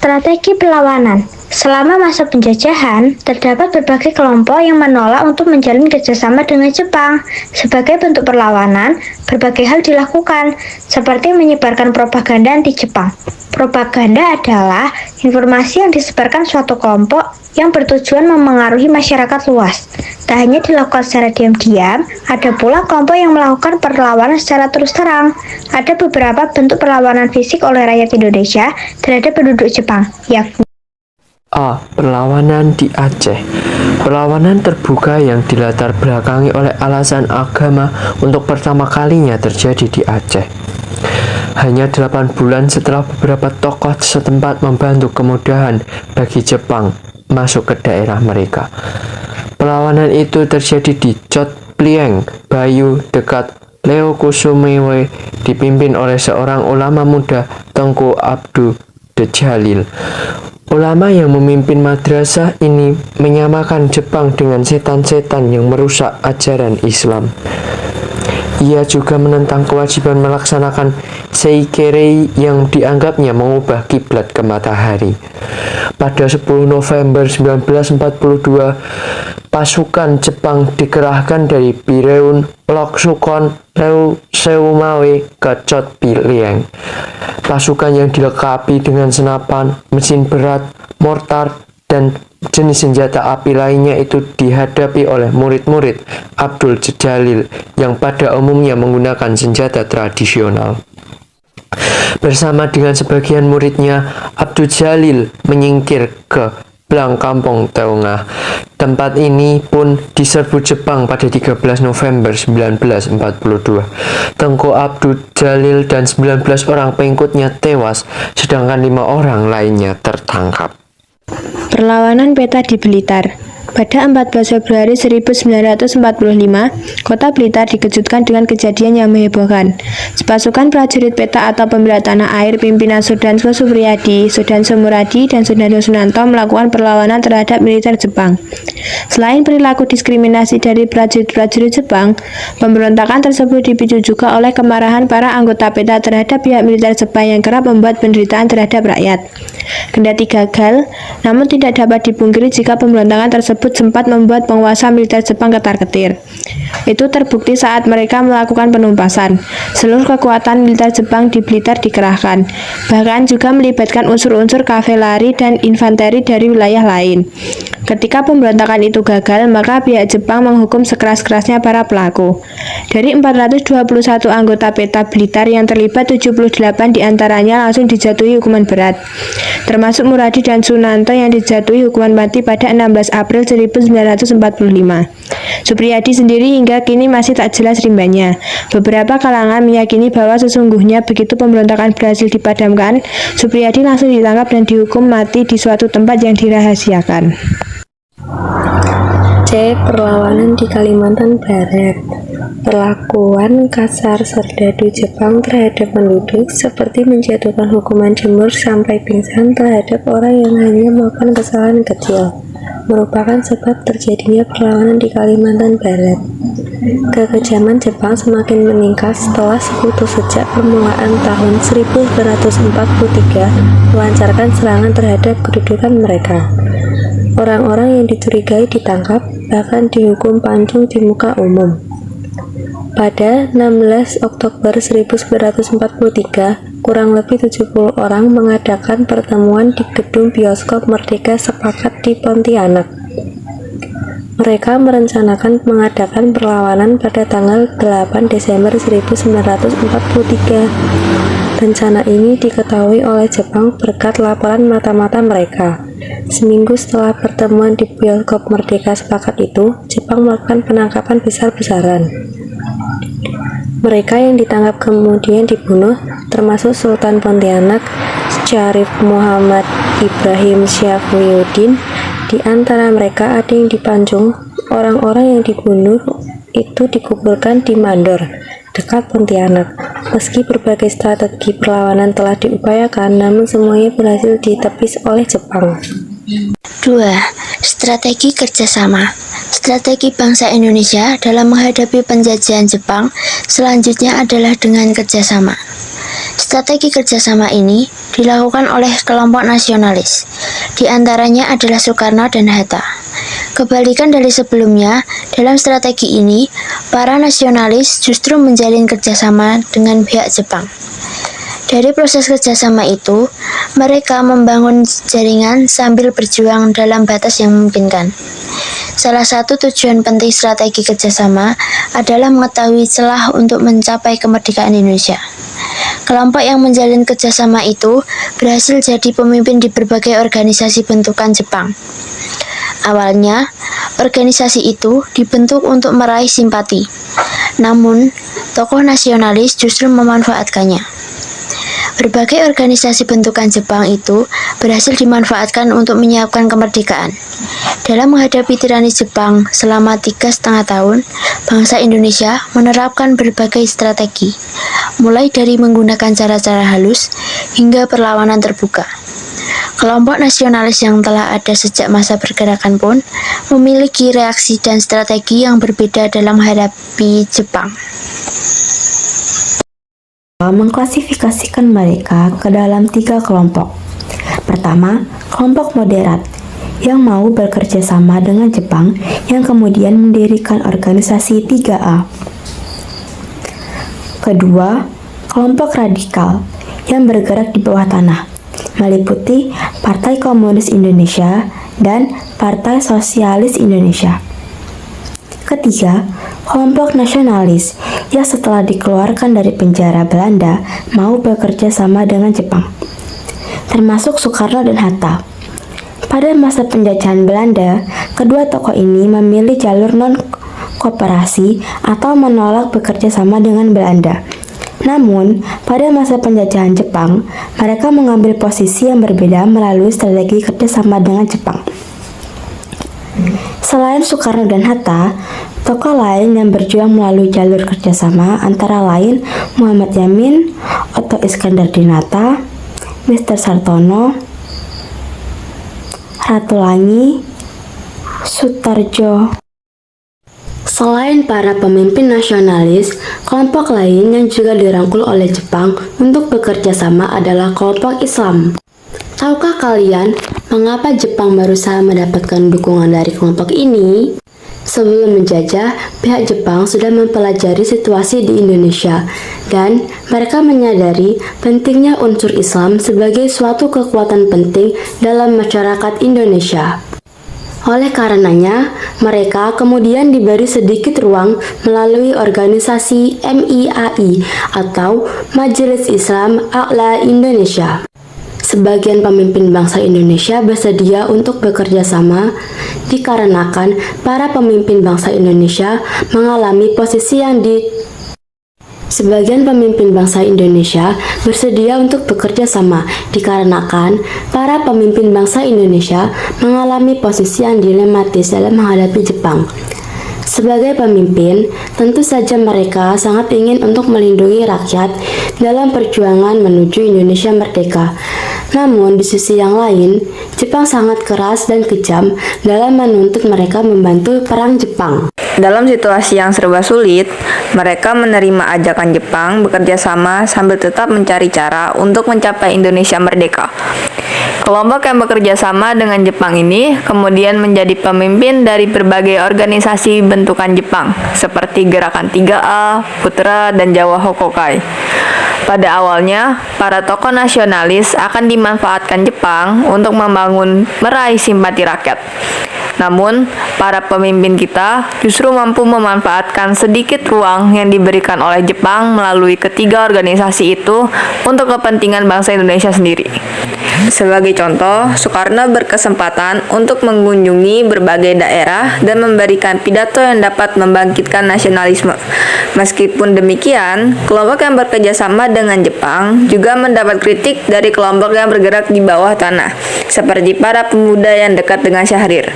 Strategi perlawanan. Selama masa penjajahan, terdapat berbagai kelompok yang menolak untuk menjalin kerjasama dengan Jepang. Sebagai bentuk perlawanan, berbagai hal dilakukan, seperti menyebarkan propaganda anti-Jepang. Propaganda adalah informasi yang disebarkan suatu kelompok yang bertujuan memengaruhi masyarakat luas. Tak hanya dilakukan secara diam-diam, ada pula kelompok yang melakukan perlawanan secara terus terang. Ada beberapa bentuk perlawanan fisik oleh rakyat Indonesia terhadap penduduk Jepang, yakni A. Perlawanan di Aceh. Perlawanan terbuka yang dilatar belakangi oleh alasan agama untuk pertama kalinya terjadi di Aceh. Hanya 8 bulan setelah beberapa tokoh setempat membantu kemudahan bagi Jepang masuk ke daerah mereka. Perlawanan itu terjadi di Chot Plieng, Bayu, dekat Leokusumewe, dipimpin oleh seorang ulama muda, Tengku Abdu Djalil. Ulama yang memimpin madrasah ini menyamakan Jepang dengan setan-setan yang merusak ajaran Islam. Ia juga menentang kewajiban melaksanakan Seikerei yang dianggapnya mengubah kiblat ke matahari. Pada 10 November 1942, pasukan Jepang dikerahkan dari Bireun, Loksukon, Seumawe ke Chot Plieng. Pasukan yang dilengkapi dengan senapan, mesin berat, mortar, dan jenis senjata api lainnya itu dihadapi oleh murid-murid Abdul Jalil yang pada umumnya menggunakan senjata tradisional. Bersama dengan sebagian muridnya, Abdul Jalil menyingkir ke Blang Kampung Tengah. Tempat ini pun diserbu Jepang pada 13 November 1942. Tengku Abdul Jalil dan 19 orang pengikutnya tewas, sedangkan 5 orang lainnya tertangkap. Perlawanan peta di Blitar. Pada 14 Februari 1945, kota Blitar dikejutkan dengan kejadian yang menghebohkan. Sepasukan prajurit peta atau pembela tanah air pimpinan Sudanso Supriyadi, Sudanso Muradi, dan Sudarso Sunanto melakukan perlawanan terhadap militer Jepang. Selain perilaku diskriminasi dari prajurit-prajurit Jepang, pemberontakan tersebut dipicu juga oleh kemarahan para anggota peta terhadap pihak militer Jepang yang kerap membuat penderitaan terhadap rakyat. Kendati gagal, namun tidak dapat dipungkiri jika pemberontakan tersebut sempat membuat penguasa militer Jepang ketar-ketir. Itu terbukti saat mereka melakukan penumpasan. Seluruh kekuatan militer Jepang di Blitar dikerahkan, bahkan juga melibatkan unsur-unsur kavaleri dan infanteri dari wilayah lain. Ketika pemberontakan itu gagal, maka pihak Jepang menghukum sekeras-kerasnya para pelaku. Dari 421 anggota peta Blitar yang terlibat, 78 diantaranya langsung dijatuhi hukuman berat, termasuk Muradi dan Sunanto yang dijatuhi hukuman mati pada 16 April 1945. Supriyadi sendiri hingga kini masih tak jelas rimbanya. Beberapa kalangan meyakini bahwa sesungguhnya begitu pemberontakan berhasil dipadamkan, Supriyadi langsung ditangkap dan dihukum mati di suatu tempat yang dirahasiakan. C. Perlawanan di Kalimantan Barat. Perlakuan kasar serdadu Jepang terhadap penduduk seperti menjatuhkan hukuman jemur sampai pingsan terhadap orang yang hanya melakukan kesalahan kecil merupakan sebab terjadinya perlawanan di Kalimantan Barat. Kekejaman Jepang semakin meningkat setelah sekutu sejak permulaan tahun 1943 melancarkan serangan terhadap kedudukan mereka. Orang-orang yang dicurigai ditangkap, bahkan dihukum pancung di muka umum. Pada 16 Oktober 1943, kurang lebih 70 orang mengadakan pertemuan di gedung bioskop Merdeka Sepakat di Pontianak. Mereka merencanakan mengadakan perlawanan pada tanggal 8 Desember 1943. Rencana ini diketahui oleh Jepang berkat laporan mata-mata mereka. Seminggu setelah pertemuan di bioskop Merdeka Sepakat itu, Jepang melakukan penangkapan besar-besaran. Mereka yang ditangkap kemudian dibunuh, termasuk Sultan Pontianak, Syarif Muhammad Ibrahim Syafriuddin. Di antara mereka ada yang dipancung. Orang-orang yang dibunuh itu dikuburkan di Mandor, dekat Pontianak. Meski berbagai strategi perlawanan telah diupayakan, namun semuanya berhasil ditepis oleh Jepang. 2. Strategi kerjasama. Strategi bangsa Indonesia dalam menghadapi penjajahan Jepang selanjutnya adalah dengan kerjasama. Strategi kerjasama ini dilakukan oleh kelompok nasionalis. Di antaranya adalah Soekarno dan Hatta. Kebalikan dari sebelumnya, dalam strategi ini, para nasionalis justru menjalin kerjasama dengan pihak Jepang. Dari proses kerjasama itu, mereka membangun jaringan sambil berjuang dalam batas yang memungkinkan. Salah satu tujuan penting strategi kerjasama adalah mengetahui celah untuk mencapai kemerdekaan Indonesia. Kelompok yang menjalin kerjasama itu berhasil jadi pemimpin di berbagai organisasi bentukan Jepang. Awalnya, organisasi itu dibentuk untuk meraih simpati. Namun, tokoh nasionalis justru memanfaatkannya. Berbagai organisasi bentukan Jepang itu berhasil dimanfaatkan untuk menyiapkan kemerdekaan. Dalam menghadapi tirani Jepang selama 3,5 tahun, bangsa Indonesia menerapkan berbagai strategi, mulai dari menggunakan cara-cara halus hingga perlawanan terbuka. Kelompok nasionalis yang telah ada sejak masa pergerakan pun memiliki reaksi dan strategi yang berbeda dalam menghadapi Jepang. Mengklasifikasikan mereka ke dalam 3 kelompok. Pertama, kelompok moderat yang mau bekerja sama dengan Jepang yang kemudian mendirikan organisasi 3A. Kedua, kelompok radikal yang bergerak di bawah tanah, meliputi Partai Komunis Indonesia dan Partai Sosialis Indonesia. Ketiga, kelompok nasionalis yang setelah dikeluarkan dari penjara Belanda mau bekerja sama dengan Jepang, termasuk Soekarno dan Hatta. Pada masa penjajahan Belanda, kedua tokoh ini memilih jalur non-kooperasi atau menolak bekerja sama dengan Belanda. Namun, pada masa penjajahan Jepang, mereka mengambil posisi yang berbeda melalui strategi kerjasama dengan Jepang. Selain Soekarno dan Hatta, tokoh lain yang berjuang melalui jalur kerjasama antara lain Muhammad Yamin, Otto Iskandar Dinata, Mr. Sartono, Ratulangi, Sutarjo. Selain para pemimpin nasionalis, kelompok lain yang juga dirangkul oleh Jepang untuk bekerja sama adalah kelompok Islam. Tahukah kalian mengapa Jepang berusaha mendapatkan dukungan dari kelompok ini? Sebelum menjajah, pihak Jepang sudah mempelajari situasi di Indonesia dan mereka menyadari pentingnya unsur Islam sebagai suatu kekuatan penting dalam masyarakat Indonesia. Oleh karenanya, mereka kemudian diberi sedikit ruang melalui organisasi MIAI atau Majelis Islam A'la Indonesia. Sebagian pemimpin bangsa Indonesia bersedia untuk bekerja sama dikarenakan para pemimpin bangsa Indonesia mengalami posisi yang Sebagian pemimpin bangsa Indonesia bersedia untuk bekerja sama dikarenakan para pemimpin bangsa Indonesia mengalami posisi yang dilematis dalam menghadapi Jepang. Sebagai pemimpin, tentu saja mereka sangat ingin untuk melindungi rakyat dalam perjuangan menuju Indonesia merdeka. Namun, di sisi yang lain, Jepang sangat keras dan kejam dalam menuntut mereka membantu perang Jepang. Dalam situasi yang serba sulit, mereka menerima ajakan Jepang bekerja sama sambil tetap mencari cara untuk mencapai Indonesia merdeka. Kelompok yang bekerja sama dengan Jepang ini kemudian menjadi pemimpin dari berbagai organisasi bentukan Jepang, seperti Gerakan 3A, Putra, dan Jawa Hokokai. Pada awalnya, para tokoh nasionalis akan dimanfaatkan Jepang untuk meraih simpati rakyat. Namun, para pemimpin kita justru mampu memanfaatkan sedikit ruang yang diberikan oleh Jepang melalui ketiga organisasi itu untuk kepentingan bangsa Indonesia sendiri. Sebagai contoh, Soekarno berkesempatan untuk mengunjungi berbagai daerah dan memberikan pidato yang dapat membangkitkan nasionalisme. Meskipun demikian, kelompok yang bekerja sama dengan Jepang juga mendapat kritik dari kelompok yang bergerak di bawah tanah, seperti para pemuda yang dekat dengan Syahrir.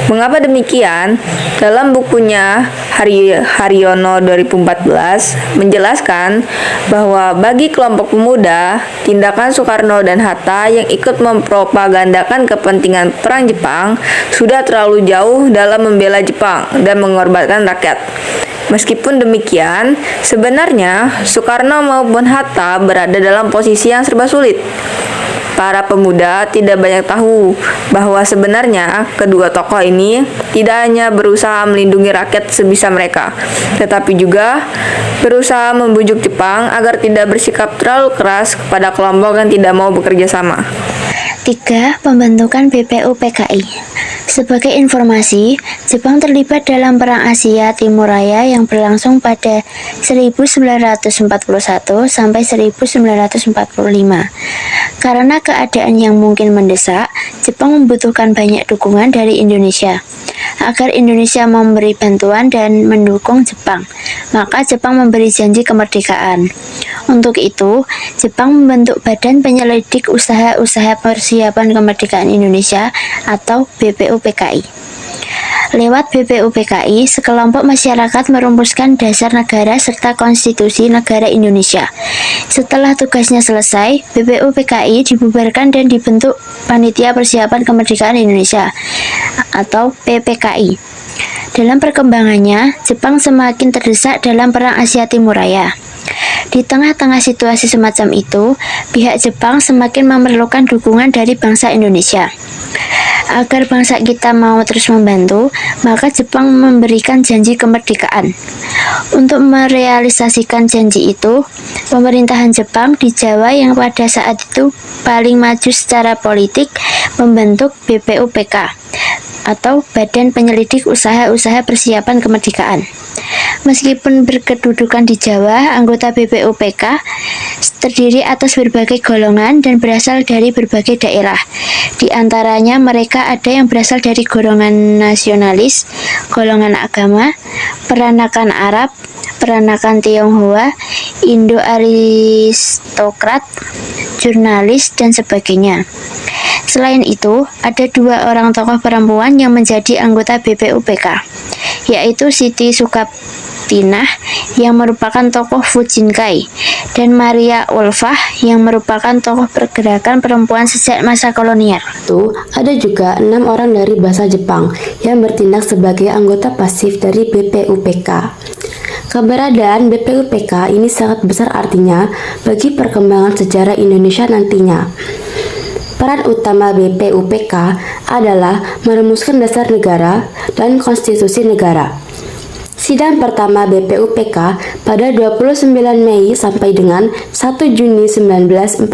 Mengapa demikian? Dalam bukunya Haryono 2014 menjelaskan bahwa bagi kelompok pemuda, tindakan Soekarno dan Hatta yang ikut mempropagandakan kepentingan perang Jepang sudah terlalu jauh dalam membela Jepang dan mengorbankan rakyat. Meskipun demikian, sebenarnya Soekarno maupun Hatta berada dalam posisi yang serba sulit. Para pemuda tidak banyak tahu bahwa sebenarnya kedua tokoh ini tidak hanya berusaha melindungi rakyat sebisa mereka, tetapi juga berusaha membujuk Jepang agar tidak bersikap terlalu keras kepada kelompok yang tidak mau bekerja sama. 3. Pembentukan BPUPKI. Sebagai informasi, Jepang terlibat dalam Perang Asia Timur Raya yang berlangsung pada 1941 sampai 1945. Karena keadaan yang mungkin mendesak, Jepang membutuhkan banyak dukungan dari Indonesia. Agar Indonesia memberi bantuan dan mendukung Jepang, maka Jepang memberi janji kemerdekaan. Untuk itu, Jepang membentuk Badan Penyelidik Usaha-Usaha Persiapan Kemerdekaan Indonesia atau BPUPKI. Lewat BPUPKI, sekelompok masyarakat merumuskan dasar negara serta konstitusi negara Indonesia. Setelah tugasnya selesai, BPUPKI dibubarkan dan dibentuk Panitia Persiapan Kemerdekaan Indonesia atau PPKI. Dalam perkembangannya, Jepang semakin terdesak dalam Perang Asia Timur Raya. Di tengah-tengah situasi semacam itu, pihak Jepang semakin memerlukan dukungan dari bangsa Indonesia. Agar bangsa kita mau terus membantu, maka Jepang memberikan janji kemerdekaan. Untuk merealisasikan janji itu, pemerintahan Jepang di Jawa yang pada saat itu paling maju secara politik membentuk BPUPK atau Badan Penyelidik Usaha-Usaha Persiapan Kemerdekaan. Meskipun berkedudukan di Jawa, anggota BPUPK terdiri atas berbagai golongan dan berasal dari berbagai daerah. Di antaranya mereka ada yang berasal dari golongan nasionalis, golongan agama, peranakan Arab, peranakan Tionghoa, Indo-aristokrat, jurnalis, dan sebagainya. Selain itu, ada 2 orang tokoh perempuan yang menjadi anggota BPUPK, yaitu Siti Sukaptinah yang merupakan tokoh Fujinkai dan Maria Ulfah yang merupakan tokoh pergerakan perempuan sejak masa kolonial. Ada juga 6 orang dari bahasa Jepang yang bertindak sebagai anggota pasif dari BPUPK. Keberadaan BPUPK ini sangat besar artinya bagi perkembangan sejarah Indonesia nantinya. Peran utama BPUPK adalah merumuskan dasar negara dan konstitusi negara. Sidang pertama BPUPK pada 29 Mei sampai dengan 1 Juni 1945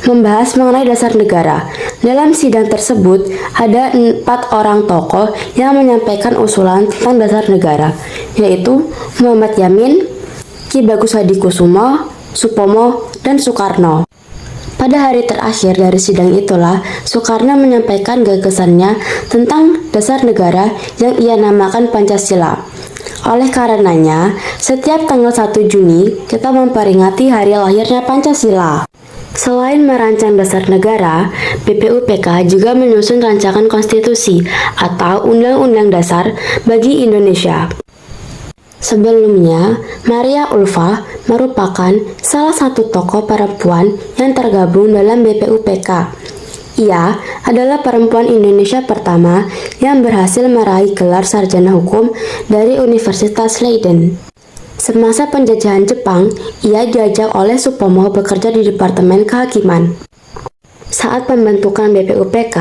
membahas mengenai dasar negara. Dalam sidang tersebut ada 4 orang tokoh yang menyampaikan usulan tentang dasar negara, yaitu Muhammad Yamin, Ki Bagus Hadikusumo, Supomo, dan Soekarno. Pada hari terakhir dari sidang itulah, Soekarno menyampaikan gagasannya tentang dasar negara yang ia namakan Pancasila. Oleh karenanya, setiap tanggal 1 Juni kita memperingati hari lahirnya Pancasila. Selain merancang dasar negara, BPUPK juga menyusun rancangan konstitusi atau undang-undang dasar bagi Indonesia. Sebelumnya, Maria Ulfah merupakan salah satu tokoh perempuan yang tergabung dalam BPUPK. Ia adalah perempuan Indonesia pertama yang berhasil meraih gelar sarjana hukum dari Universitas Leiden. Semasa penjajahan Jepang, ia diajak oleh Supomo bekerja di Departemen Kehakiman. Saat pembentukan BPUPK,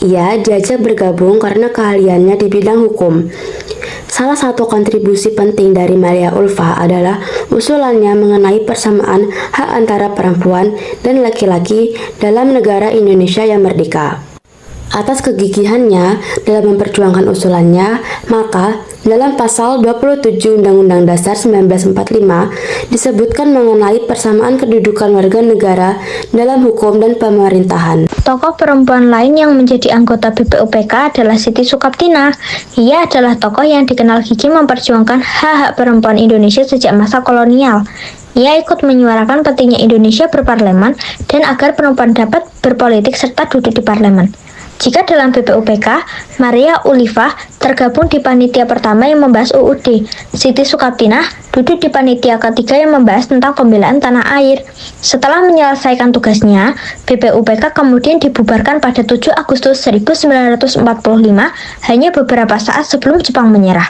ia diajak bergabung karena keahliannya di bidang hukum. Salah satu kontribusi penting dari Maria Ulfah adalah usulannya mengenai persamaan hak antara perempuan dan laki-laki dalam negara Indonesia yang merdeka. Atas kegigihannya dalam memperjuangkan usulannya, maka dalam pasal 27 Undang-Undang Dasar 1945 disebutkan mengenai persamaan kedudukan warga negara dalam hukum dan pemerintahan. Tokoh perempuan lain yang menjadi anggota BPUPK adalah Siti Sukaptinah. Ia adalah tokoh yang dikenal gigih memperjuangkan hak-hak perempuan Indonesia sejak masa kolonial. Ia ikut menyuarakan pentingnya Indonesia berparlemen dan agar perempuan dapat berpolitik serta duduk di parlemen. Jika dalam BPUPK, Maria Ulfah tergabung di panitia pertama yang membahas UUD. Siti Sukaptinah duduk di panitia ketiga yang membahas tentang pembelaan tanah air. Setelah menyelesaikan tugasnya, BPUPK kemudian dibubarkan pada 7 Agustus 1945, hanya beberapa saat sebelum Jepang menyerah.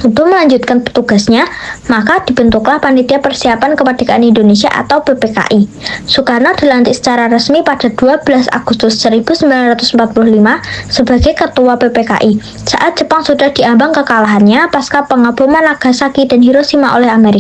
Untuk melanjutkan petugasnya, maka dibentuklah Panitia Persiapan Kemerdekaan Indonesia atau PPKI. Soekarno dilantik secara resmi pada 12 Agustus 1945 sebagai Ketua PPKI saat Jepang sudah diambang kekalahannya pasca pengaboman Nagasaki dan Hiroshima oleh Amerika.